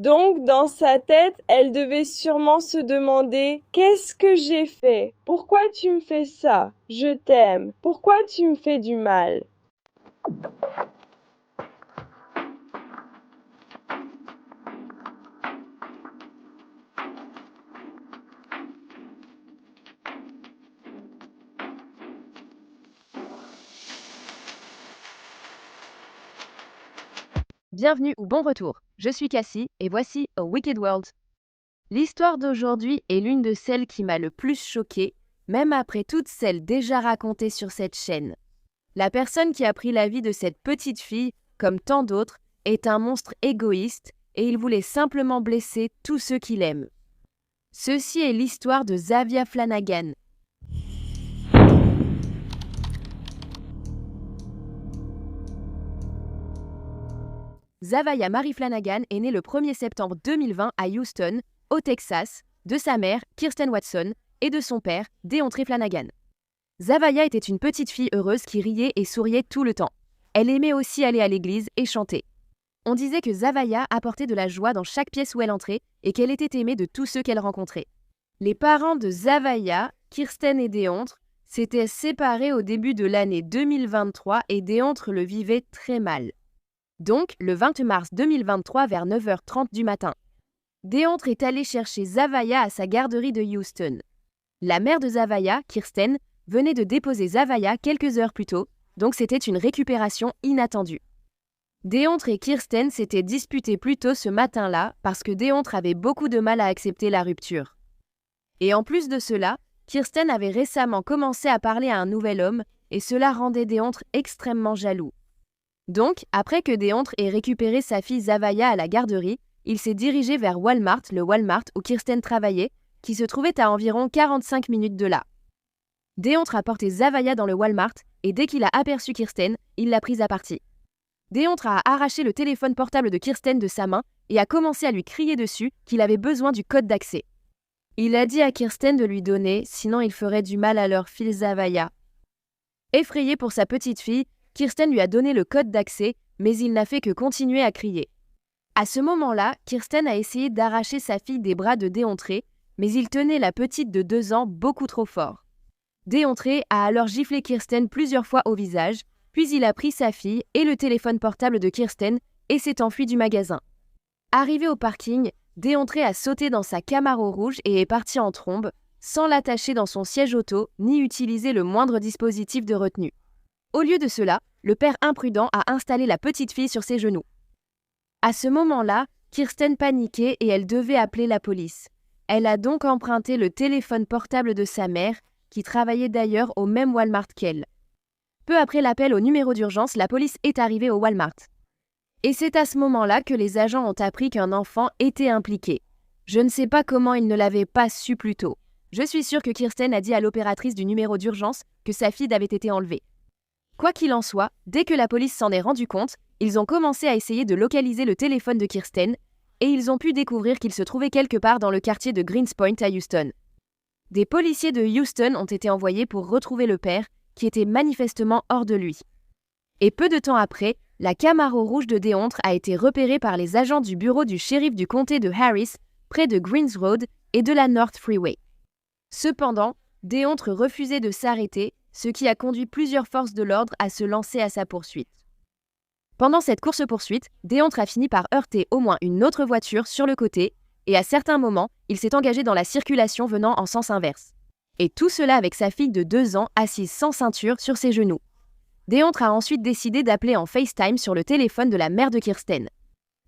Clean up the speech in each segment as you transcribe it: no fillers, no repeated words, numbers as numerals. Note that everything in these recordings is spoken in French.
Donc, dans sa tête, elle devait sûrement se demander: qu'est-ce que j'ai fait? Pourquoi tu me fais ça? Je t'aime. Pourquoi tu me fais du mal? Bienvenue ou bon retour, je suis Cassie et voici A Wicked World. L'histoire d'aujourd'hui est l'une de celles qui m'a le plus choquée, même après toutes celles déjà racontées sur cette chaîne. La personne qui a pris la vie de cette petite fille, comme tant d'autres, est un monstre égoïste et il voulait simplement blesser tous ceux qu'il aime. Ceci est l'histoire de Zavia Flanagan. Zavia Mary Flanagan est née le 1er septembre 2020 à Houston, au Texas, de sa mère, Kirsten Watson, et de son père, Deontre Flanagan. Zavia était une petite fille heureuse qui riait et souriait tout le temps. Elle aimait aussi aller à l'église et chanter. On disait que Zavia apportait de la joie dans chaque pièce où elle entrait et qu'elle était aimée de tous ceux qu'elle rencontrait. Les parents de Zavia, Kirsten et Deontre, s'étaient séparés au début de l'année 2023 et Deontre le vivait très mal. Donc, le 20 mars 2023 vers 9h30 du matin, Deontre est allé chercher Zavia à sa garderie de Houston. La mère de Zavia, Kirsten, venait de déposer Zavia quelques heures plus tôt, donc c'était une récupération inattendue. Deontre et Kirsten s'étaient disputés plus tôt ce matin-là parce que Deontre avait beaucoup de mal à accepter la rupture. Et en plus de cela, Kirsten avait récemment commencé à parler à un nouvel homme et cela rendait Deontre extrêmement jaloux. Donc, après que Deontre ait récupéré sa fille Zavia à la garderie, il s'est dirigé vers Walmart, le Walmart où Kirsten travaillait, qui se trouvait à environ 45 minutes de là. Deontre a porté Zavia dans le Walmart et dès qu'il a aperçu Kirsten, il l'a prise à partie. Deontre a arraché le téléphone portable de Kirsten de sa main et a commencé à lui crier dessus qu'il avait besoin du code d'accès. Il a dit à Kirsten de lui donner, sinon il ferait du mal à leur fille Zavia. Effrayé pour sa petite fille, Kirsten lui a donné le code d'accès, mais il n'a fait que continuer à crier. À ce moment-là, Kirsten a essayé d'arracher sa fille des bras de Deontre, mais il tenait la petite de 2 ans beaucoup trop fort. Deontre a alors giflé Kirsten plusieurs fois au visage, puis il a pris sa fille et le téléphone portable de Kirsten et s'est enfui du magasin. Arrivé au parking, Deontre a sauté dans sa Camaro rouge et est parti en trombe, sans l'attacher dans son siège auto ni utiliser le moindre dispositif de retenue. Au lieu de cela, le père imprudent a installé la petite fille sur ses genoux. À ce moment-là, Kirsten paniquait et elle devait appeler la police. Elle a donc emprunté le téléphone portable de sa mère, qui travaillait d'ailleurs au même Walmart qu'elle. Peu après l'appel au numéro d'urgence, la police est arrivée au Walmart. Et c'est à ce moment-là que les agents ont appris qu'un enfant était impliqué. Je ne sais pas comment ils ne l'avaient pas su plus tôt. Je suis sûre que Kirsten a dit à l'opératrice du numéro d'urgence que sa fille avait été enlevée. Quoi qu'il en soit, dès que la police s'en est rendu compte, ils ont commencé à essayer de localiser le téléphone de Kirsten et ils ont pu découvrir qu'il se trouvait quelque part dans le quartier de Greenspoint à Houston. Des policiers de Houston ont été envoyés pour retrouver le père, qui était manifestement hors de lui. Et peu de temps après, la Camaro rouge de Deontre a été repérée par les agents du bureau du shérif du comté de Harris, près de Greens Road et de la North Freeway. Cependant, Deontre refusait de s'arrêter, ce qui a conduit plusieurs forces de l'ordre à se lancer à sa poursuite. Pendant cette course-poursuite, Deontre a fini par heurter au moins une autre voiture sur le côté, et à certains moments, il s'est engagé dans la circulation venant en sens inverse. Et tout cela avec sa fille de 2 ans assise sans ceinture sur ses genoux. Deontre a ensuite décidé d'appeler en FaceTime sur le téléphone de la mère de Kirsten.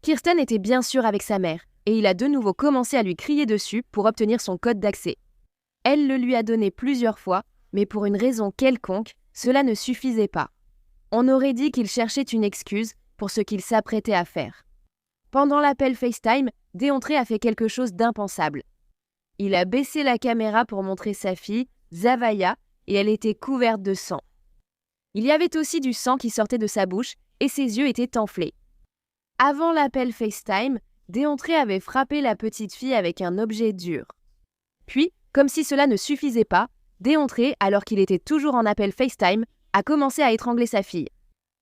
Kirsten était bien sûr avec sa mère, et il a de nouveau commencé à lui crier dessus pour obtenir son code d'accès. Elle le lui a donné plusieurs fois, mais pour une raison quelconque, cela ne suffisait pas. On aurait dit qu'il cherchait une excuse pour ce qu'il s'apprêtait à faire. Pendant l'appel FaceTime, Deontre a fait quelque chose d'impensable. Il a baissé la caméra pour montrer sa fille, Zavia, et elle était couverte de sang. Il y avait aussi du sang qui sortait de sa bouche et ses yeux étaient enflés. Avant l'appel FaceTime, Deontre avait frappé la petite fille avec un objet dur. Puis, comme si cela ne suffisait pas, Deontre, alors qu'il était toujours en appel FaceTime, a commencé à étrangler sa fille.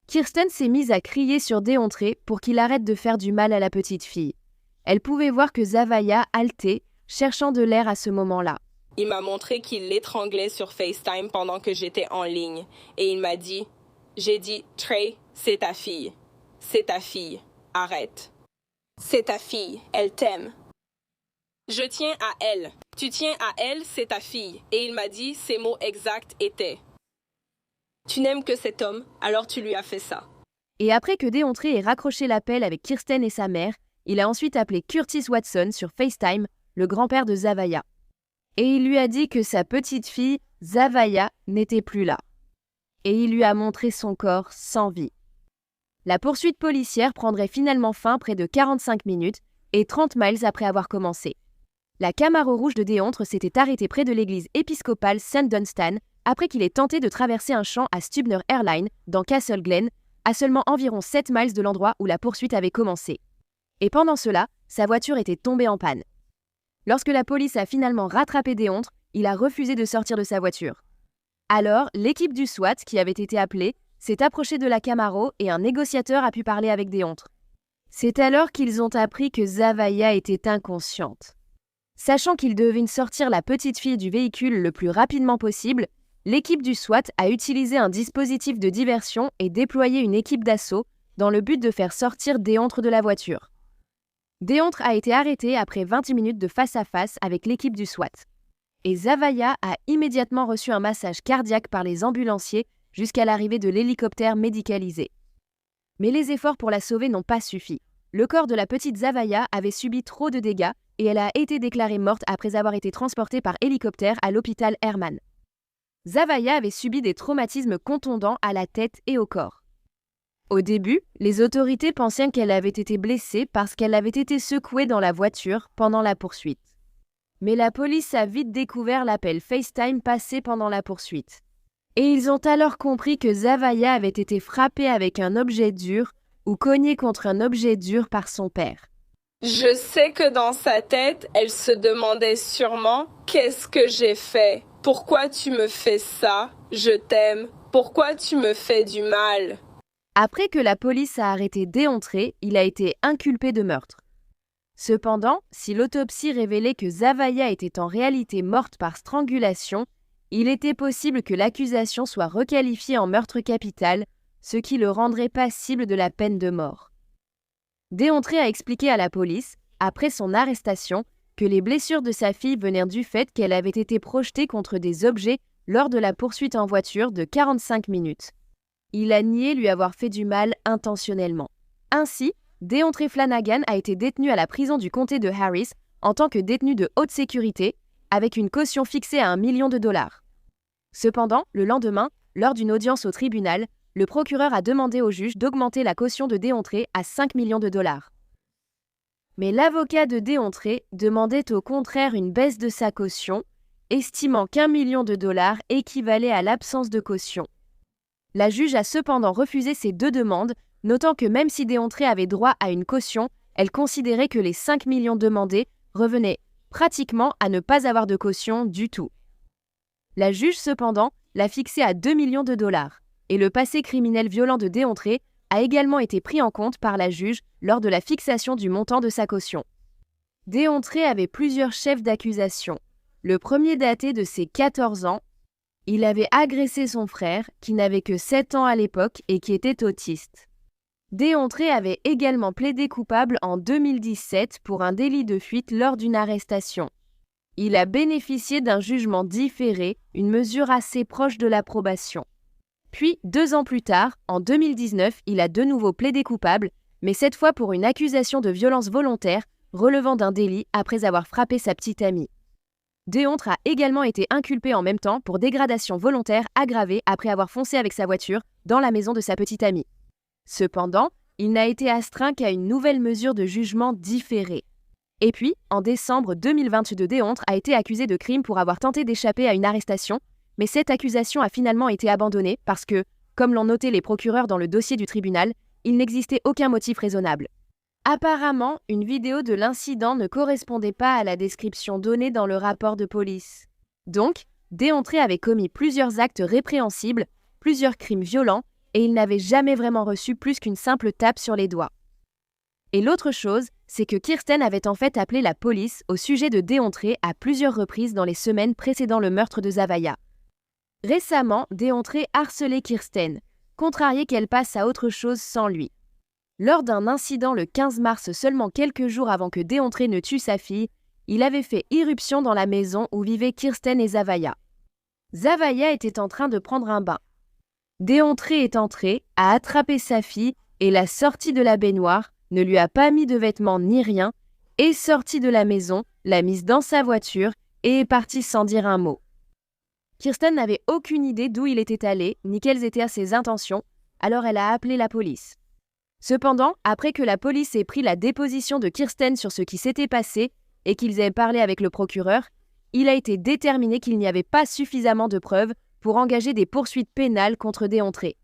Kirsten s'est mise à crier sur Deontre pour qu'il arrête de faire du mal à la petite fille. Elle pouvait voir que Zavaya haletait, cherchant de l'air à ce moment-là. Il m'a montré qu'il l'étranglait sur FaceTime pendant que j'étais en ligne. Et il m'a dit, j'ai dit, Trey, c'est ta fille. C'est ta fille. Arrête. C'est ta fille. Elle t'aime. Je tiens à elle. Tu tiens à elle, c'est ta fille. Et il m'a dit, ses mots exacts étaient, tu n'aimes que cet homme, alors tu lui as fait ça. Et après que DeAndre ait raccroché l'appel avec Kirsten et sa mère, il a ensuite appelé Curtis Watson sur FaceTime, le grand-père de Zavaya. Et il lui a dit que sa petite fille, Zavaya, n'était plus là. Et il lui a montré son corps sans vie. La poursuite policière prendrait finalement fin près de 45 minutes et 30 miles après avoir commencé. La Camaro rouge de DeAndre s'était arrêtée près de l'église épiscopale St. Dunstan après qu'il ait tenté de traverser un champ à Stubner Airline, dans Castle Glen, à seulement environ 7 miles de l'endroit où la poursuite avait commencé. Et pendant cela, sa voiture était tombée en panne. Lorsque la police a finalement rattrapé DeAndre, il a refusé de sortir de sa voiture. Alors, l'équipe du SWAT, qui avait été appelée, s'est approchée de la Camaro et un négociateur a pu parler avec DeAndre. C'est alors qu'ils ont appris que Zavaya était inconsciente. Sachant qu'ils devaient sortir la petite fille du véhicule le plus rapidement possible, l'équipe du SWAT a utilisé un dispositif de diversion et déployé une équipe d'assaut dans le but de faire sortir DeAndre de la voiture. DeAndre a été arrêté après 20 minutes de face-à-face avec l'équipe du SWAT. Et Zavaya a immédiatement reçu un massage cardiaque par les ambulanciers jusqu'à l'arrivée de l'hélicoptère médicalisé. Mais les efforts pour la sauver n'ont pas suffi. Le corps de la petite Zavaya avait subi trop de dégâts et elle a été déclarée morte après avoir été transportée par hélicoptère à l'hôpital Hermann. Zavaya avait subi des traumatismes contondants à la tête et au corps. Au début, les autorités pensaient qu'elle avait été blessée parce qu'elle avait été secouée dans la voiture pendant la poursuite. Mais la police a vite découvert l'appel FaceTime passé pendant la poursuite. Et ils ont alors compris que Zavaya avait été frappée avec un objet dur ou cognée contre un objet dur par son père. Je sais que dans sa tête, elle se demandait sûrement « Qu'est-ce que j'ai fait? Pourquoi tu me fais ça? Je t'aime. Pourquoi tu me fais du mal? » Après que la police a arrêté DeAndre, il a été inculpé de meurtre. Cependant, si l'autopsie révélait que Zavaya était en réalité morte par strangulation, il était possible que l'accusation soit requalifiée en meurtre capital, ce qui le rendrait passible de la peine de mort. DeAndre a expliqué à la police, après son arrestation, que les blessures de sa fille venaient du fait qu'elle avait été projetée contre des objets lors de la poursuite en voiture de 45 minutes. Il a nié lui avoir fait du mal intentionnellement. Ainsi, DeAndre Flanagan a été détenu à la prison du comté de Harris en tant que détenu de haute sécurité, avec une caution fixée à $1 million. Cependant, le lendemain, lors d'une audience au tribunal, le procureur a demandé au juge d'augmenter la caution de DeAndre à $5 millions. Mais l'avocat de DeAndre demandait au contraire une baisse de sa caution, estimant qu'$1 million équivalait à l'absence de caution. La juge a cependant refusé ces deux demandes, notant que même si DeAndre avait droit à une caution, elle considérait que les 5 millions demandés revenaient pratiquement à ne pas avoir de caution du tout. La juge, cependant, l'a fixé à $2 millions, et le passé criminel violent de DeAndre a également été pris en compte par la juge lors de la fixation du montant de sa caution. DeAndre avait plusieurs chefs d'accusation. Le premier datait de ses 14 ans. Il avait agressé son frère, qui n'avait que 7 ans à l'époque et qui était autiste. DeAndre avait également plaidé coupable en 2017 pour un délit de fuite lors d'une arrestation. Il a bénéficié d'un jugement différé, une mesure assez proche de la probation. Puis, 2 ans plus tard, en 2019, il a de nouveau plaidé coupable, mais cette fois pour une accusation de violence volontaire relevant d'un délit après avoir frappé sa petite amie. DeAndre a également été inculpé en même temps pour dégradation volontaire aggravée après avoir foncé avec sa voiture dans la maison de sa petite amie. Cependant, il n'a été astreint qu'à une nouvelle mesure de jugement différée. Et puis, en décembre 2022, DeAndre a été accusé de crime pour avoir tenté d'échapper à une arrestation, mais cette accusation a finalement été abandonnée parce que, comme l'ont noté les procureurs dans le dossier du tribunal, il n'existait aucun motif raisonnable. Apparemment, une vidéo de l'incident ne correspondait pas à la description donnée dans le rapport de police. Donc, DeAndre avait commis plusieurs actes répréhensibles, plusieurs crimes violents, et il n'avait jamais vraiment reçu plus qu'une simple tape sur les doigts. Et l'autre chose, c'est que Kirsten avait en fait appelé la police au sujet de Déontré à plusieurs reprises dans les semaines précédant le meurtre de Zavaya. Récemment, Déontré harcelait Kirsten, contrarié qu'elle passe à autre chose sans lui. Lors d'un incident le 15 mars, seulement quelques jours avant que Déontré ne tue sa fille, il avait fait irruption dans la maison où vivaient Kirsten et Zavaya. Zavaya était en train de prendre un bain. Déontré est entré, a attrapé sa fille et l'a sortie de la baignoire, ne lui a pas mis de vêtements ni rien, est sorti de la maison, l'a mise dans sa voiture et est parti sans dire un mot. Kirsten n'avait aucune idée d'où il était allé, ni quelles étaient ses intentions, alors elle a appelé la police. Cependant, après que la police ait pris la déposition de Kirsten sur ce qui s'était passé et qu'ils aient parlé avec le procureur, il a été déterminé qu'il n'y avait pas suffisamment de preuves pour engager des poursuites pénales contre Déontré.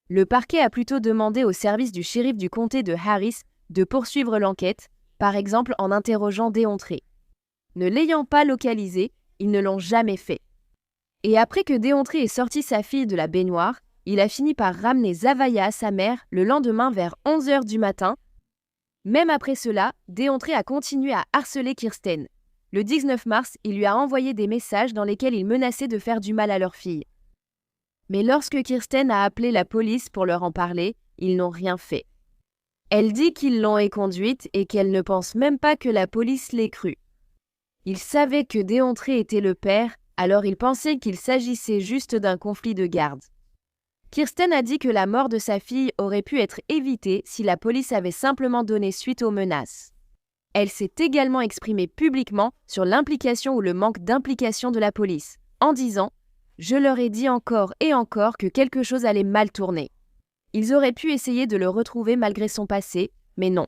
Le parquet a plutôt demandé au service du shérif du comté de Harris de poursuivre l'enquête, par exemple en interrogeant Déontré. Ne l'ayant pas localisé, ils ne l'ont jamais fait. Et après que Déontré ait sorti sa fille de la baignoire, il a fini par ramener Zavaya à sa mère le lendemain vers 11h du matin. Même après cela, Déontré a continué à harceler Kirsten. Le 19 mars, il lui a envoyé des messages dans lesquels il menaçait de faire du mal à leur fille. Mais lorsque Kirsten a appelé la police pour leur en parler, ils n'ont rien fait. Elle dit qu'ils l'ont éconduite et qu'elle ne pense même pas que la police l'ait crue. Ils savaient que Déontré était le père, alors ils pensaient qu'il s'agissait juste d'un conflit de garde. Kirsten a dit que la mort de sa fille aurait pu être évitée si la police avait simplement donné suite aux menaces. Elle s'est également exprimée publiquement sur l'implication ou le manque d'implication de la police, en disant « Je leur ai dit encore et encore que quelque chose allait mal tourner. Ils auraient pu essayer de le retrouver malgré son passé, mais non.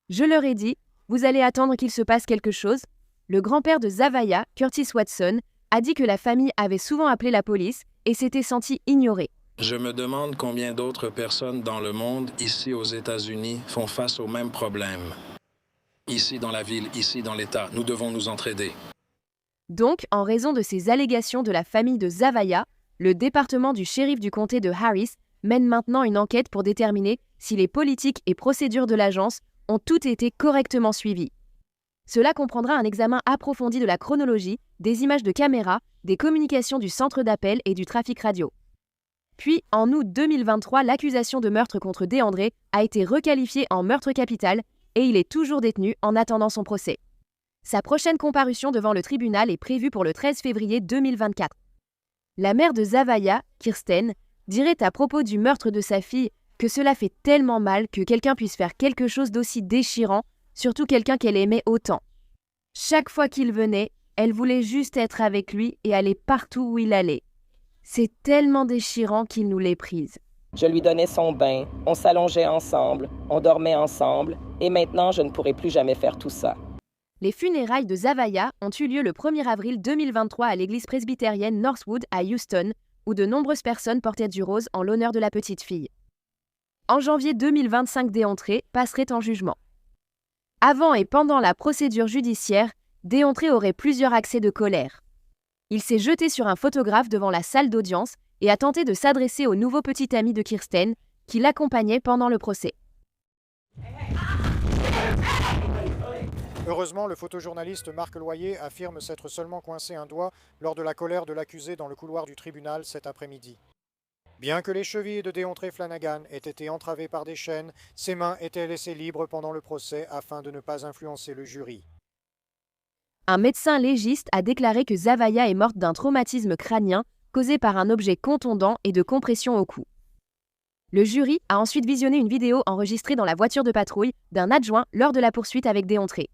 Je leur ai dit « Vous allez attendre qu'il se passe quelque chose ?» Le grand-père de Zavaya, Curtis Watson, a dit que la famille avait souvent appelé la police et s'était sentie ignorée. Je me demande combien d'autres personnes dans le monde, ici aux États-Unis, font face au même problème. Ici dans la ville, ici dans l'État, nous devons nous entraider. Donc, en raison de ces allégations de la famille de Zavaya, le département du shérif du comté de Harris mène maintenant une enquête pour déterminer si les politiques et procédures de l'agence ont toutes été correctement suivies. Cela comprendra un examen approfondi de la chronologie, des images de caméra, des communications du centre d'appel et du trafic radio. Puis, en août 2023, l'accusation de meurtre contre Déontré a été requalifiée en meurtre capital et il est toujours détenu en attendant son procès. Sa prochaine comparution devant le tribunal est prévue pour le 13 février 2024. La mère de Zavaya, Kirsten, dirait à propos du meurtre de sa fille que cela fait tellement mal que quelqu'un puisse faire quelque chose d'aussi déchirant, surtout quelqu'un qu'elle aimait autant. Chaque fois qu'il venait, elle voulait juste être avec lui et aller partout où il allait. C'est tellement déchirant qu'il nous l'ait prise. Je lui donnais son bain, on s'allongeait ensemble, on dormait ensemble, et maintenant je ne pourrai plus jamais faire tout ça. Les funérailles de Zavaya ont eu lieu le 1er avril 2023 à l'église presbytérienne Northwood à Houston, où de nombreuses personnes portaient du rose en l'honneur de la petite fille. En janvier 2025, Déontré passerait en jugement. Avant et pendant la procédure judiciaire, Déontré aurait plusieurs accès de colère. Il s'est jeté sur un photographe devant la salle d'audience et a tenté de s'adresser au nouveau petit ami de Kirsten, qui l'accompagnait pendant le procès. Heureusement, le photojournaliste Marc Loyer affirme s'être seulement coincé un doigt lors de la colère de l'accusé dans le couloir du tribunal cet après-midi. Bien que les chevilles de Déontré Flanagan aient été entravées par des chaînes, ses mains étaient laissées libres pendant le procès afin de ne pas influencer le jury. Un médecin légiste a déclaré que Zavaya est morte d'un traumatisme crânien causé par un objet contondant et de compression au cou. Le jury a ensuite visionné une vidéo enregistrée dans la voiture de patrouille d'un adjoint lors de la poursuite avec Déontré.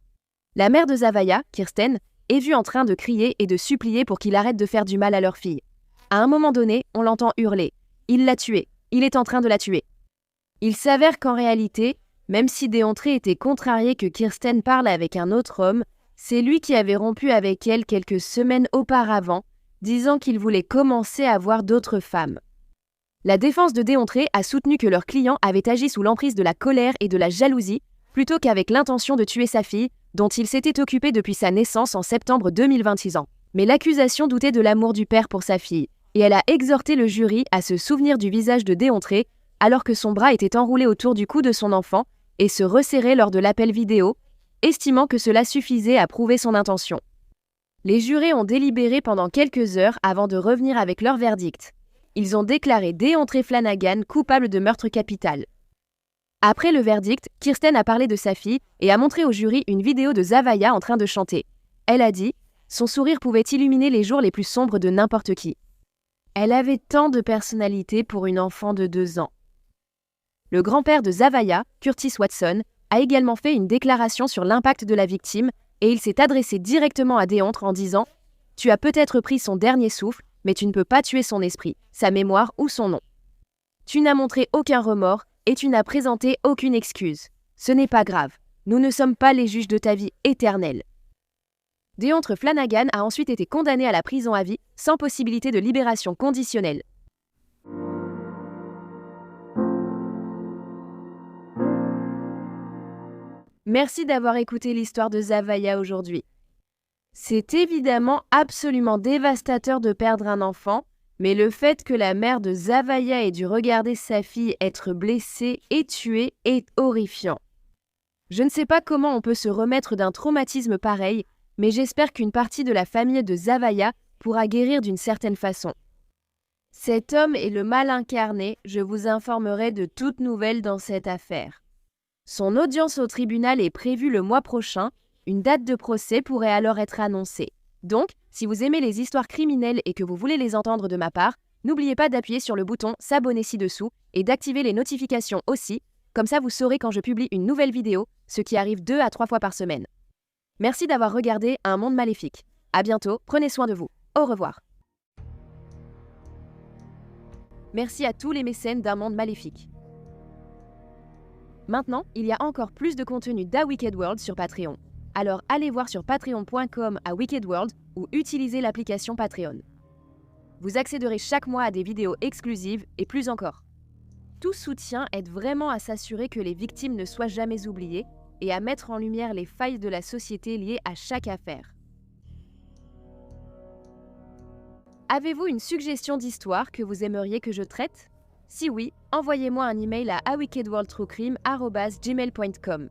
La mère de Zavaya, Kirsten, est vue en train de crier et de supplier pour qu'il arrête de faire du mal à leur fille. À un moment donné, on l'entend hurler. Il l'a tuée. Il est en train de la tuer. Il s'avère qu'en réalité, même si Déontré était contrarié que Kirsten parle avec un autre homme, c'est lui qui avait rompu avec elle quelques semaines auparavant, disant qu'il voulait commencer à voir d'autres femmes. La défense de Déontré a soutenu que leur client avait agi sous l'emprise de la colère et de la jalousie, plutôt qu'avec l'intention de tuer sa fille, dont il s'était occupé depuis sa naissance en septembre 2026 ans. Mais l'accusation doutait de l'amour du père pour sa fille, et elle a exhorté le jury à se souvenir du visage de Déontré alors que son bras était enroulé autour du cou de son enfant et se resserrer lors de l'appel vidéo, estimant que cela suffisait à prouver son intention. Les jurés ont délibéré pendant quelques heures avant de revenir avec leur verdict. Ils ont déclaré Deontre Flanagan coupable de meurtre capital. Après le verdict, Kirsten a parlé de sa fille et a montré au jury une vidéo de Zavaya en train de chanter. Elle a dit « Son sourire pouvait illuminer les jours les plus sombres de n'importe qui. Elle avait tant de personnalité pour une enfant de 2 ans. » Le grand-père de Zavaya, Curtis Watson, a également fait une déclaration sur l'impact de la victime et il s'est adressé directement à Deontre en disant « Tu as peut-être pris son dernier souffle, mais tu ne peux pas tuer son esprit, sa mémoire ou son nom. Tu n'as montré aucun remords et tu n'as présenté aucune excuse. Ce n'est pas grave. Nous ne sommes pas les juges de ta vie éternelle. » Deontre Flanagan a ensuite été condamné à la prison à vie, sans possibilité de libération conditionnelle. Merci d'avoir écouté l'histoire de Zavaya aujourd'hui. C'est évidemment absolument dévastateur de perdre un enfant, mais le fait que la mère de Zavaya ait dû regarder sa fille être blessée et tuée est horrifiant. Je ne sais pas comment on peut se remettre d'un traumatisme pareil, mais j'espère qu'une partie de la famille de Zavaya pourra guérir d'une certaine façon. Cet homme est le mal incarné, je vous informerai de toute nouvelle dans cette affaire. Son audience au tribunal est prévue le mois prochain, une date de procès pourrait alors être annoncée. Donc, si vous aimez les histoires criminelles et que vous voulez les entendre de ma part, n'oubliez pas d'appuyer sur le bouton s'abonner ci-dessous et d'activer les notifications aussi, comme ça vous saurez quand je publie une nouvelle vidéo, ce qui arrive 2 à 3 fois par semaine. Merci d'avoir regardé Un Monde Maléfique. À bientôt, prenez soin de vous. Au revoir. Merci à tous les mécènes d'Un Monde Maléfique. Maintenant, il y a encore plus de contenu d'A Wicked World sur Patreon. Alors allez voir sur patreon.com à Wicked World ou utilisez l'application Patreon. Vous accéderez chaque mois à des vidéos exclusives et plus encore. Tout soutien aide vraiment à s'assurer que les victimes ne soient jamais oubliées et à mettre en lumière les failles de la société liées à chaque affaire. Avez-vous une suggestion d'histoire que vous aimeriez que je traite ? Si oui, envoyez-moi un email à awickedworldtruecrime@gmail.com.